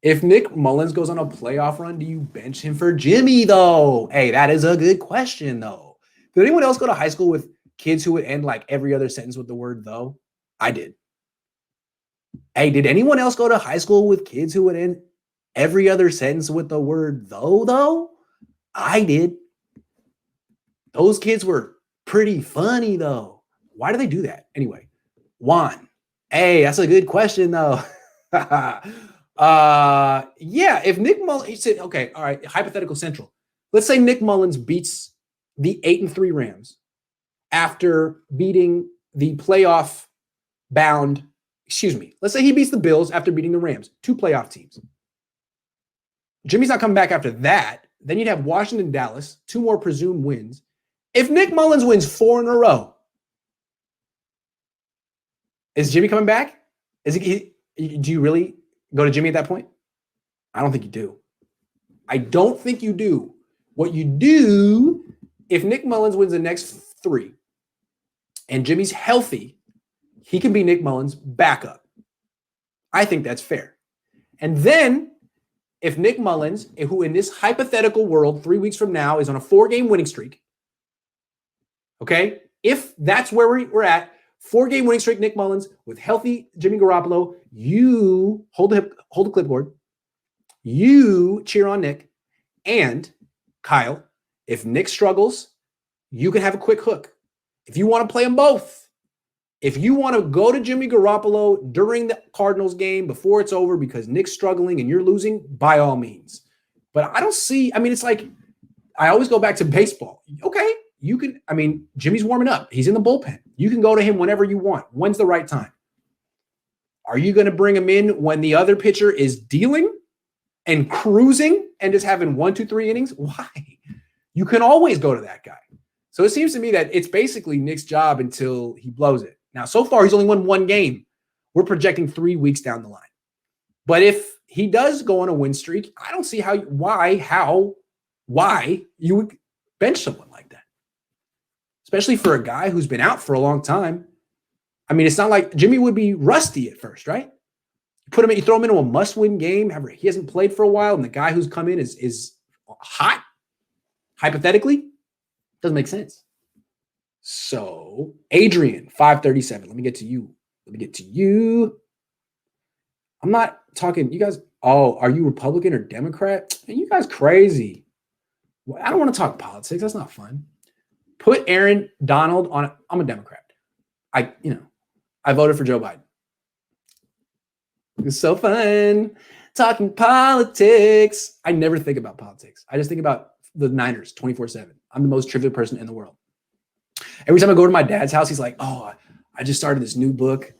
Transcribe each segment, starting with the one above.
If Nick Mullens goes on a playoff run, do you bench him for Jimmy, though? Hey, that is a good question, though. Did anyone else go to high school with kids who would end like every other sentence with the word though? I did. Hey, did anyone else go to high school with kids who would end every other sentence with the word though? I did. Those kids were pretty funny, though. Why do they do that? Anyway, Juan. Hey, that's a good question, though. Yeah, if Nick Mullens, he said, okay, all right, hypothetical central. Let's say Nick Mullens beats the 8-3 Rams after beating the playoff bound, let's say he beats the Bills after beating the Rams, 2 playoff teams. Jimmy's not coming back after that. Then you'd have Washington, Dallas, 2 more presumed wins. If Nick Mullens wins 4 in a row, is Jimmy coming back? Do you really go to Jimmy at that point? I don't think you do. I don't think you do. What you do, if Nick Mullens wins the next 3 and Jimmy's healthy, he can be Nick Mullens' backup. I think that's fair. And then if Nick Mullens, who in this hypothetical world 3 weeks from now is on a 4-game winning streak, okay, if that's where we're at, 4-game winning streak, Nick Mullens with healthy Jimmy Garoppolo, you hold the clipboard, you cheer on Nick, and Kyle, if Nick struggles, you can have a quick hook. If you want to play them both, if you want to go to Jimmy Garoppolo during the Cardinals game before it's over because Nick's struggling and you're losing, by all means. But I don't see, it's like, I always go back to baseball. Okay, you can, Jimmy's warming up. He's in the bullpen. You can go to him whenever you want. When's the right time? Are you going to bring him in when the other pitcher is dealing and cruising and just having 1, 2, 3 innings? Why? You can always go to that guy. So it seems to me that it's basically Nick's job until he blows it. Now, so far, he's only won 1 game. We're projecting 3 weeks down the line. But if he does go on a win streak, I don't see why you would bench someone like that, especially for a guy who's been out for a long time. It's not like Jimmy would be rusty at first, right? You throw him into a must-win game. He hasn't played for a while, and the guy who's come in is hot. Hypothetically, doesn't make sense. So, Adrian, 537. Let me get to you. I'm not talking, you guys, are you Republican or Democrat? Man, you guys crazy. I don't want to talk politics. That's not fun. Put Aaron Donald on, I'm a Democrat. I voted for Joe Biden. It's so fun talking politics. I never think about politics. I just think about the Niners 24/7. I'm the most trivial person in the world. Every time I go to my dad's house, he's like, I just started this new book.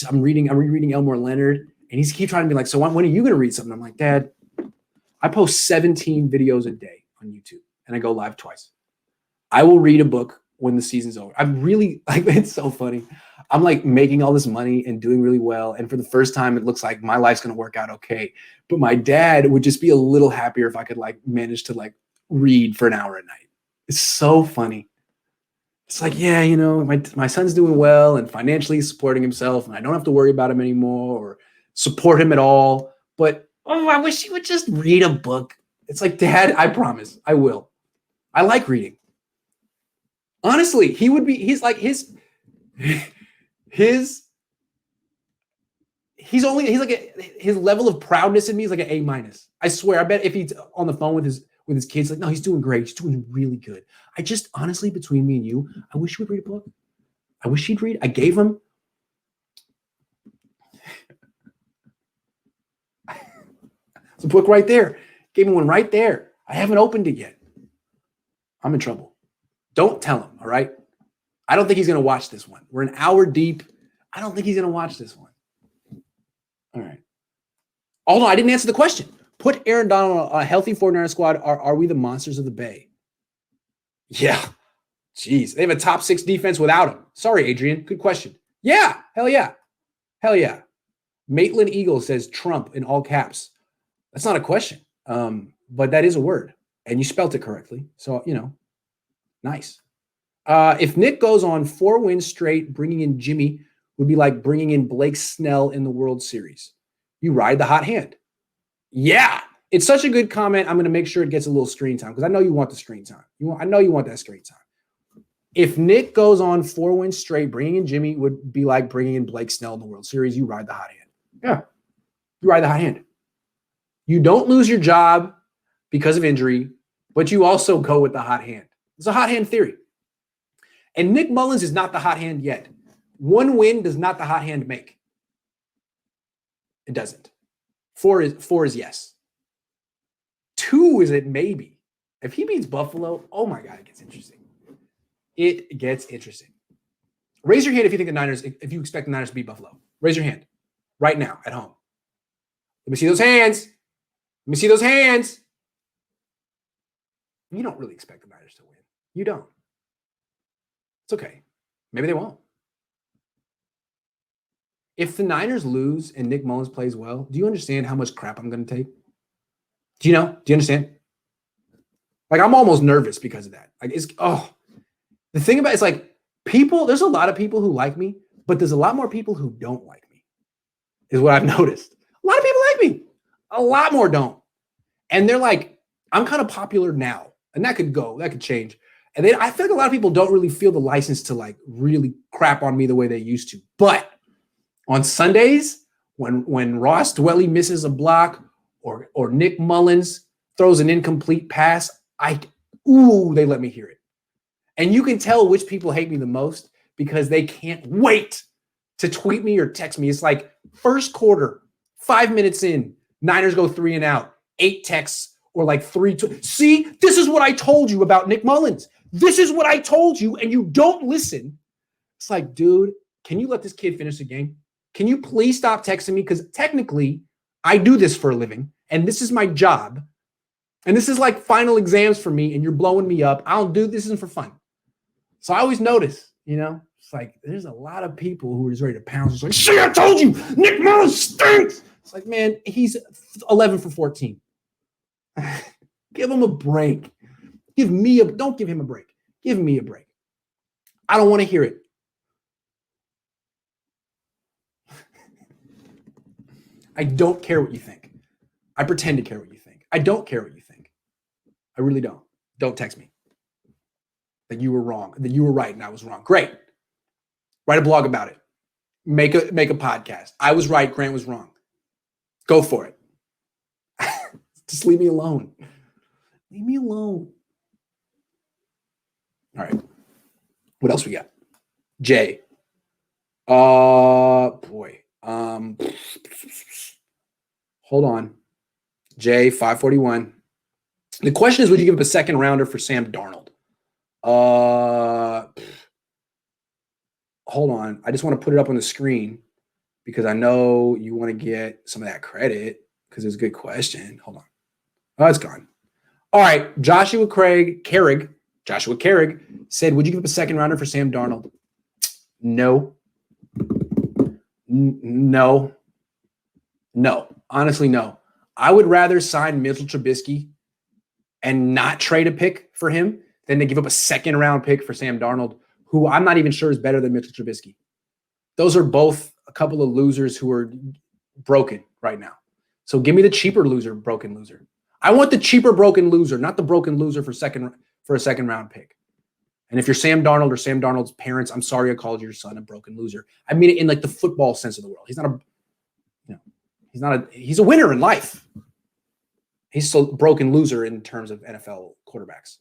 I'm rereading Elmore Leonard. And he's keep trying to be like, so when are you going to read something? I'm like, Dad, I post 17 videos a day on YouTube and I go live twice. I will read a book when the season's over. I'm really it's so funny. I'm like making all this money and doing really well. And for the first time, it looks like my life's going to work out okay. But my dad would just be a little happier if I could manage to read for an hour a night. It's so funny. It's like, yeah, my son's doing well and financially supporting himself and I don't have to worry about him anymore or support him at all. But, I wish he would just read a book. It's like, Dad, I promise I will. I like reading. Honestly, his level of proudness in me is like an A-. I swear, I bet if he's on the phone with his kids, no, he's doing great. He's doing really good. I just, honestly, between me and you, I wish he would read a book. I wish he'd read. I gave him. It's a book right there. Gave me one right there. I haven't opened it yet. I'm in trouble. Don't tell him, all right? I don't think he's going to watch this one. We're an hour deep. I don't think he's going to watch this one. All right. Although I didn't answer the question. Put Aaron Donald on a healthy 49er squad. Are we the monsters of the Bay? Yeah. Jeez. They have a top 6 defense without him. Sorry, Adrian. Good question. Yeah. Hell yeah. Hell yeah. Maitland Eagle says Trump in all caps. That's not a question. But that is a word. And you spelt it correctly. So, nice. If Nick goes on 4 wins straight, bringing in Jimmy would be like bringing in Blake Snell in the World Series. You ride the hot hand. Yeah, it's such a good comment. I'm going to make sure it gets a little screen time because I know you want the screen time. I know you want that screen time. If Nick goes on 4 wins straight, bringing in Jimmy would be like bringing in Blake Snell in the World Series. You ride the hot hand. Yeah, you ride the hot hand. You don't lose your job because of injury, but you also go with the hot hand. It's a hot hand theory. And Nick Mullens is not the hot hand yet. 1 win does not the hot hand make. It doesn't. 4 is yes. 2 is it maybe. If he beats Buffalo, oh my God, it gets interesting. It gets interesting. Raise your hand if you think the Niners, if you expect the Niners to beat Buffalo. Raise your hand right now at home. Let me see those hands. Let me see those hands. You don't really expect the Niners to win. You don't. It's okay. Maybe they won't. If the Niners lose and Nick Mullens plays well, do you understand how much crap I'm going to take? Do you know? Do you understand? Like, I'm almost nervous because of that. Like, the thing about it's like people, there's a lot of people who like me, but there's a lot more people who don't like me, is what I've noticed. A lot of people like me. A lot more don't. And they're like, I'm kind of popular now. And that could change. And then I feel like a lot of people don't really feel the license to like really crap on me the way they used to. But on Sundays, when Ross Dwelly misses a block or Nick Mullens throws an incomplete pass, they let me hear it. And you can tell which people hate me the most because they can't wait to tweet me or text me. It's like first quarter, 5 minutes in, Niners go 3 and out, 8 texts or like 3. See, this is what I told you about Nick Mullens. This is what I told you, and you don't listen. It's like, dude, can you let this kid finish the game? Can you please stop texting me? Because technically, I do this for a living, and this is my job. And this is like final exams for me, and you're blowing me up. This isn't for fun. So I always notice, it's like there's a lot of people who are just ready to pounce. It's like, see, I told you, Nick Mullens stinks. It's like, man, he's 11 for 14. Give him a break. Don't give him a break. Give me a break. I don't want to hear it. I don't care what you think. I pretend to care what you think. I don't care what you think. I really don't. Don't text me. That you were wrong, that you were right and I was wrong. Great. Write a blog about it. Make a podcast. I was right, Grant was wrong. Go for it. Just leave me alone. Leave me alone. All right. What else we got? Jay. Boy. Hold on. Jay, 541. The question is, would you give up a second rounder for Sam Darnold? Hold on. I just want to put it up on the screen because I know you want to get some of that credit because it's a good question. Hold on. Oh, it's gone. All right. Joshua Carrig said, would you give up a second rounder for Sam Darnold? No. No. Honestly, no. I would rather sign Mitchell Trubisky and not trade a pick for him than to give up a second round pick for Sam Darnold, who I'm not even sure is better than Mitchell Trubisky. Those are both a couple of losers who are broken right now. So give me the cheaper broken loser. I want the cheaper broken loser, not the broken loser for a second round pick. And if you're Sam Darnold or Sam Darnold's parents, I'm sorry I called your son a broken loser. I mean it in like the football sense of the world. He's a winner in life. He's still a broken loser in terms of NFL quarterbacks.